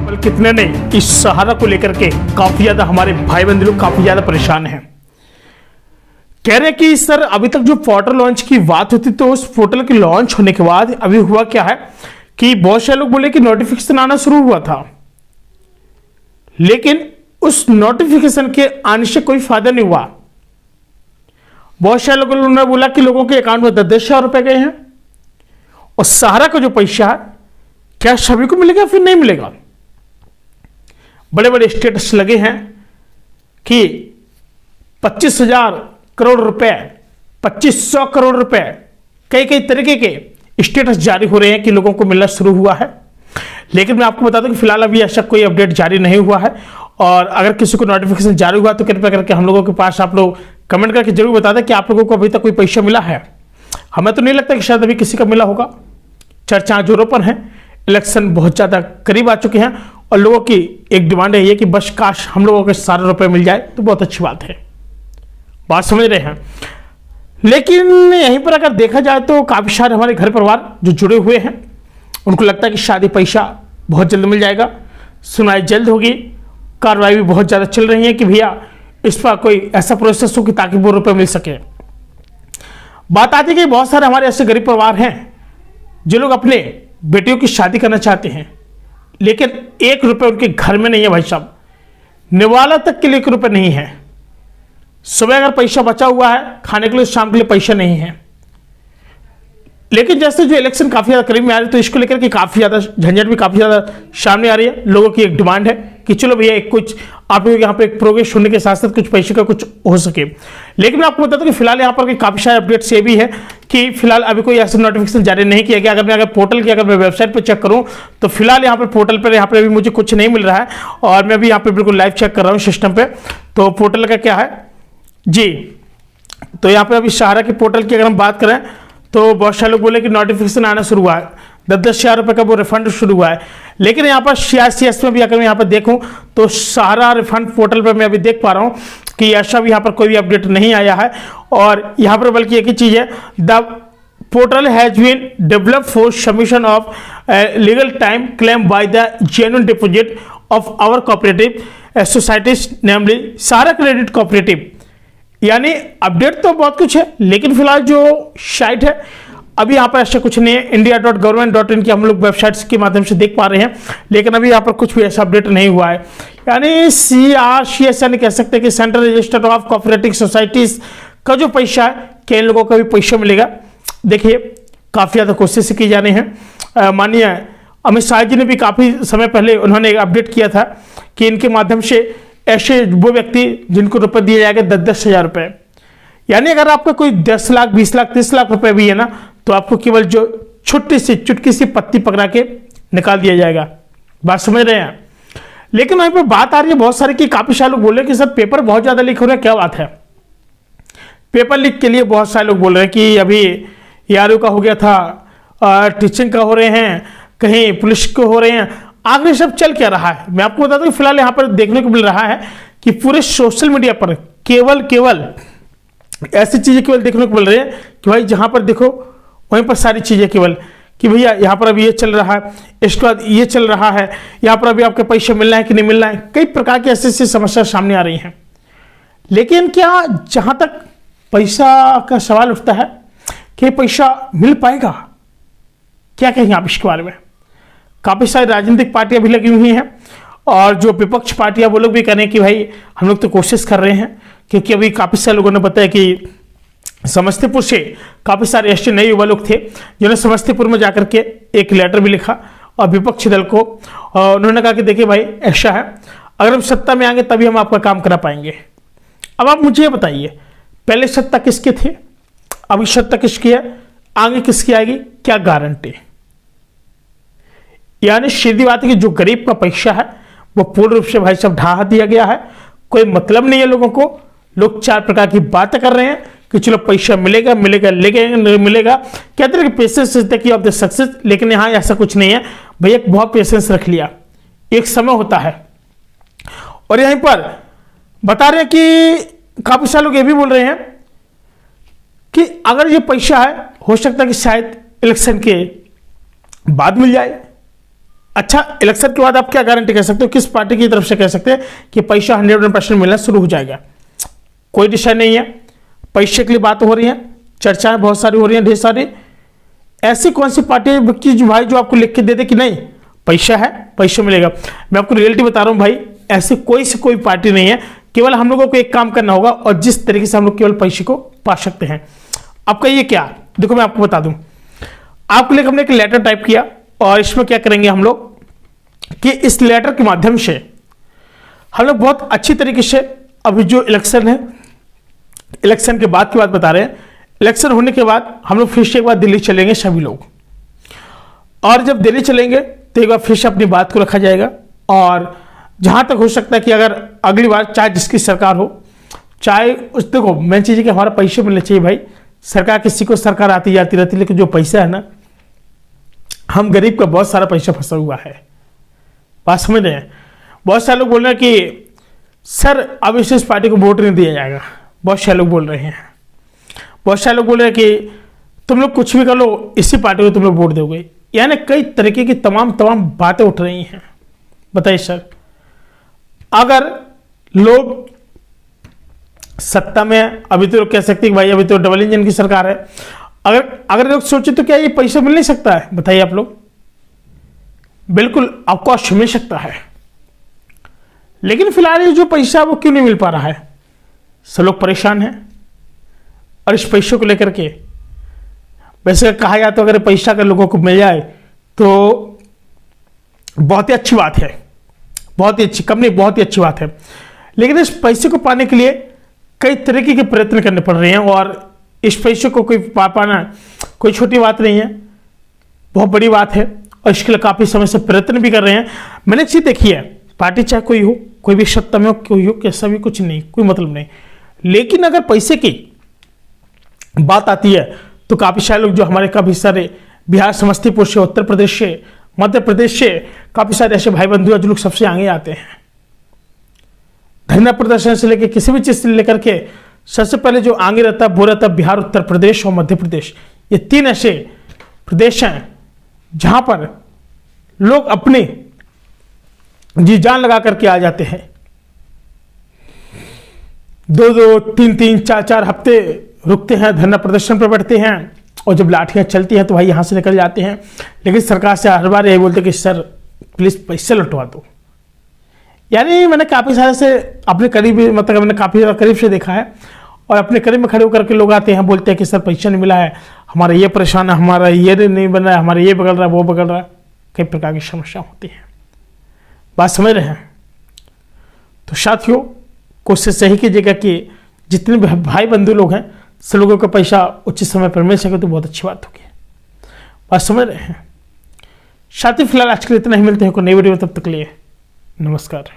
बल्कि कितने नहीं, इस सहारा को लेकर के काफी ज्यादा हमारे भाई बंधु लोग काफी ज्यादा परेशान हैं। कह रहे हैं कि सर अभी तक जो पोर्टल लॉन्च की बात होती तो उस पोर्टल के लॉन्च होने के बाद अभी हुआ क्या है कि बहुत सारे लोग बोले कि नोटिफिकेशन आना शुरू हुआ था, लेकिन उस नोटिफिकेशन के आने से कोई फायदा नहीं हुआ। बहुत सारे लोगों ने बोला कि लोगों के अकाउंट में 10,000 रुपए गए हैं और सहारा का जो पैसा है क्या सभी को मिलेगा फिर नहीं मिलेगा। बड़े बड़े स्टेटस लगे हैं कि 25,000 करोड़ रुपए, 2,500 करोड़ रुपए, कई कई तरीके के स्टेटस जारी हो रहे हैं कि लोगों को मिलना शुरू हुआ है। लेकिन मैं आपको बता दूं कि फिलहाल अभी ऐसा कोई अपडेट जारी नहीं हुआ है, और अगर किसी को नोटिफिकेशन जारी हुआ तो कृपया करके हम लोगों के पास आप लोग कमेंट करके जरूर बता दें कि आप लोगों को अभी तक कोई पैसा मिला है। हमें तो नहीं लगता कि शायद अभी किसी का मिला होगा। चर्चा जोरों पर है, इलेक्शन बहुत ज़्यादा करीब आ चुके हैं और लोगों की एक डिमांड है ये कि बस काश हम लोगों के सारे रुपए मिल जाए तो बहुत अच्छी बात है। बात समझ रहे हैं। लेकिन यहीं पर अगर देखा जाए तो काफ़ी सारे हमारे घर परिवार जो जुड़े हुए हैं उनको लगता है कि शादी पैसा बहुत जल्द मिल जाएगा, सुनवाई जल्द होगी, कार्रवाई भी बहुत ज़्यादा चल रही है कि भैया इस पर कोई ऐसा प्रोसेस हो कि ताकि वो रुपये मिल सके। बात आती है कि बहुत सारे हमारे ऐसे गरीब परिवार हैं जो लोग अपने बेटियों की शादी करना चाहते हैं, लेकिन 1 रुपये उनके घर में नहीं है। भाई साहब, निवाला तक के लिए 1 रुपये नहीं है। सुबह अगर पैसा बचा हुआ है खाने के लिए, शाम के लिए पैसा नहीं है। लेकिन जैसे जो इलेक्शन काफ़ी ज़्यादा करीब में आ रही है तो इसको लेकर के काफ़ी ज़्यादा झंझट भी काफ़ी ज़्यादा सामने आ रही है। लोगों की एक डिमांड है कि चलो भैया एक कुछ आप लोग यहाँ पे एक प्रोग्रेस होने के साथ साथ कुछ पैसे का कुछ हो सके। लेकिन मैं आपको बताता हूँ कि फिलहाल यहाँ पर काफ़ी सारे अपडेट्स ये भी है कि फिलहाल अभी कोई ऐसा नोटिफिकेशन जारी नहीं किया गया। अगर पोर्टल की अगर मैं वेबसाइट पर चेक करूँ तो फिलहाल यहाँ पर पोर्टल पर यहाँ पर अभी मुझे कुछ नहीं मिल रहा है, और मैं भी यहाँ पर बिल्कुल लाइव चेक कर रहा हूँ सिस्टम पर। तो पोर्टल का क्या है जी, तो यहाँ पर अभी सहारा के पोर्टल की अगर हम बात करें तो बहुत सारे लोग बोले कि नोटिफिकेशन आना शुरू हुआ है, 10,000 रुपये का वो रिफंड शुरू हुआ है। लेकिन यहाँ पर CRCS में भी अगर मैं यहाँ पर देखूँ तो सहारा रिफंड पोर्टल पर मैं अभी देख पा रहा हूँ कि ऐसा भी यहाँ पर कोई भी अपडेट नहीं आया है। और यहाँ पर बल्कि एक ही चीज़ है, the portal has been developed for submission of legal time claim by the genuine deposit of our cooperative societies namely Sahara credit cooperative. यानी अपडेट तो बहुत कुछ है, लेकिन फिलहाल जो साइट है अभी यहाँ पर ऐसा कुछ नहीं है। india.government.in की हम लोग वेबसाइट्स के माध्यम से देख पा रहे हैं, लेकिन अभी यहाँ पर कुछ भी ऐसा अपडेट नहीं हुआ है। यानी CRCS यानी कह सकते हैं कि central register of cooperative societies का जो पैसा है क्या इन लोगों का भी पैसा मिलेगा। देखिए काफ़ी ज़्यादा कोशिश की जा रही है। माननीय अमित शाह जी ने भी काफ़ी समय पहले उन्होंने एक अपडेट किया था कि इनके माध्यम से ऐसे वो व्यक्ति जिनको रुपए दिए जाएंगे 10,000 रुपये, यानी अगर आपका कोई 10 लाख 20 लाख 30 लाख रुपए भी है ना तो आपको केवल जो छोटी सी चुटकी सी पत्ती पकड़ा के निकाल दिया जाएगा। बात समझ रहे हैं। लेकिन वहीं पर बात आ रही है बहुत सारे कि काफी सारे लोग बोल रहे हैं कि सर पेपर बहुत ज्यादा लीक हो रहा है, क्या बात है। पेपर लीक के लिए बहुत सारे लोग बोल रहे हैं कि अभी यारू का हो गया था, टीचिंग का हो रहे हैं, कहीं पुलिस को हो रहे हैं, आखिर सब चल क्या रहा है। मैं आपको बता दूं कि फिलहाल यहाँ पर देखने को मिल रहा है कि पूरे सोशल मीडिया पर केवल ऐसी चीजें केवल देखने को मिल रही है कि भाई जहां पर देखो वहीं पर सारी चीजें केवल कि भैया यहाँ पर अभी ये चल रहा है, इसके बाद ये चल रहा है, यहाँ पर अभी आपके पैसे मिलना है कि नहीं मिलना है। कई प्रकार की ऐसी ऐसी समस्या सामने आ रही हैं। लेकिन क्या जहां तक पैसा का सवाल उठता है कि पैसा मिल पाएगा, क्या कहेंगे आप इसके बारे में। काफ़ी सारी राजनीतिक पार्टियां भी लगी हुई हैं और जो विपक्ष पार्टियां वो लोग भी कह रहे हैं कि भाई हम लोग तो कोशिश कर रहे हैं, क्योंकि अभी काफ़ी सारे लोगों ने बताया कि समस्तीपुर से काफ़ी सारे ऐसे नए युवा लोग थे जिन्होंने समस्तीपुर में जाकर के एक लेटर भी लिखा और विपक्षी दल को, और उन्होंने कहा कि देखिए भाई ऐसा है, अगर हम सत्ता में आएंगे तभी हम आपका काम करा पाएंगे। अब आप मुझे बताइए, पहले सत्ता किसके थे, अभी सत्ता किसकी है, आगे किसकी आएगी, क्या गारंटी। यानी सीधी बात है कि जो गरीब का पैसा है वो पूर्ण रूप से भाई साहब ढहा दिया गया है। कोई मतलब नहीं है लोगों को। लोग 4 प्रकार की बातें कर रहे हैं कि चलो पैसा मिलेगा मिलेगा नहीं मिलेगा, कहते हैं कि patience is the key of the success. लेकिन यहाँ ऐसा कुछ नहीं है भैया, बहुत पेशेंस रख लिया, एक समय होता है। और यहीं पर बता रहे हैं कि काफी सारे लोग ये भी बोल रहे हैं कि अगर ये पैसा है हो सकता है कि शायद इलेक्शन के बाद मिल जाए। अच्छा, इलेक्शन के बाद आप क्या गारंटी कह सकते हो, किस पार्टी की तरफ से कह सकते हैं कि पैसा 100% मिलना शुरू हो जाएगा? कोई निशान नहीं है। पैसे के लिए बात हो रही है, चर्चाएं बहुत सारी हो रही हैं, ढेर सारी। ऐसी कौन सी पार्टी है कि जो भाई जो आपको लिख के दे दे कि नहीं पैसा है, पैसा मिलेगा? मैं आपको रियलिटी बता रहा हूं भाई, ऐसी कोई पार्टी नहीं है। केवल हम लोगों को एक काम करना होगा और जिस तरीके से हम लोग केवल पैसे को पा सकते हैं। आप कहिए क्या? देखो मैं आपको बता दूं, आपके लिए हमने एक लेटर टाइप किया और इसमें क्या करेंगे हम लोग कि इस लेटर के माध्यम से हम लोग बहुत अच्छी तरीके से अभी जो इलेक्शन है, इलेक्शन के बाद की बात बता रहे हैं, इलेक्शन होने के बाद हम लोग फिर से एक बार दिल्ली चलेंगे सभी लोग, और जब दिल्ली चलेंगे तो एक बार फिर से अपनी बात को रखा जाएगा। और जहां तक हो सकता है कि अगर अगली बार चाहे जिसकी सरकार हो, चाहे उस, देखो मेन चीज़ है कि हमारा पैसे मिलने चाहिए भाई। सरकार किसी को सरकार आती जाती रहती, लेकिन जो पैसा है ना, हम गरीब का बहुत सारा पैसा फंसा हुआ है। बात समझ रहे हैं? बहुत सारे लोग बोल रहे हैं कि सर अब इस पार्टी को वोट नहीं दिया जाएगा, बहुत सारे लोग बोल रहे हैं। बहुत सारे लोग बोल रहे हैं कि तुम लोग कुछ भी कर लो, इसी पार्टी को तुम लोग वोट दोगे। यानी कई तरीके की तमाम बातें उठ रही हैं। बताइए सर, अगर लोग सत्ता में, अभी तो लोग कह सकते हैं कि भाई अभी तो डबल इंजन की सरकार है, अगर लोग सोचे तो क्या ये पैसा मिल नहीं सकता है? बताइए आप लोग। बिल्कुल आपको मिल सकता है, लेकिन फिलहाल ये जो पैसा वो क्यों नहीं मिल पा रहा है? सब लोग परेशान हैं। और इस पैसे को लेकर के वैसे कहा जाए तो अगर पैसा अगर लोगों को मिल जाए तो बहुत ही अच्छी बात है, बहुत ही अच्छी कंपनी, बहुत ही अच्छी बात है। लेकिन इस पैसे को पाने के लिए कई तरीके के प्रयत्न करने पड़ रहे हैं, और इस पैसे को कोई पाना कोई छोटी बात नहीं है, बहुत बड़ी बात है। और इसके लिए काफ़ी समय से प्रयत्न भी कर रहे हैं। मैंने चीज़ देखी है, पार्टी चाहे कोई हो, कोई भी सत्ता में हो, कोई हो, कैसा भी कुछ नहीं, कोई मतलब नहीं। लेकिन अगर पैसे की बात आती है तो काफ़ी सारे लोग, जो हमारे काफ़ी सारे बिहार, समस्तीपुर से, उत्तर प्रदेश से, मध्य प्रदेश से काफ़ी सारे ऐसे भाई बंधु हैं जो लोग सबसे आगे आते हैं। धरना प्रदर्शन से लेकर किसी भी चीज़ से लेकर के सबसे पहले जो आगे रहता है वो रहता है बिहार, उत्तर प्रदेश और मध्य प्रदेश। ये तीन ऐसे प्रदेश हैं जहां पर लोग अपनी जी जान लगा करके आ जाते हैं। 2-2, 3-3, 4-4 हफ्ते रुकते हैं, धरना प्रदर्शन पर बैठते हैं, और जब लाठियां चलती हैं तो भाई यहां से निकल जाते हैं। लेकिन सरकार से हर बार यही बोलते कि सर प्लीज पैसे लौटवा दो। यानी मैंने काफ़ी सारे से अपने करीब, मतलब मैंने काफ़ी करीब से देखा है, और अपने करीब में खड़े होकर के लोग आते हैं, बोलते हैं कि सर पैसा नहीं मिला है, हमारा ये परेशान है, हमारा ये नहीं बन रहा है, हमारा ये बगल रहा है, वो बगल रहा है। कई प्रकार की समस्या होती है। बात समझ रहे हैं? तो साथियों, कोशिश यही कीजिएगा कि जितने भी भाई बंधु लोग हैं, सब लोगों का पैसा उचित समय पर मिल सके तो बहुत अच्छी बात होगी। बात समझ रहे हैं? साथी फिलहाल आज के लिए इतना ही, मिलते हैं कोई नई वीडियो में, तब तक के लिए नमस्कार।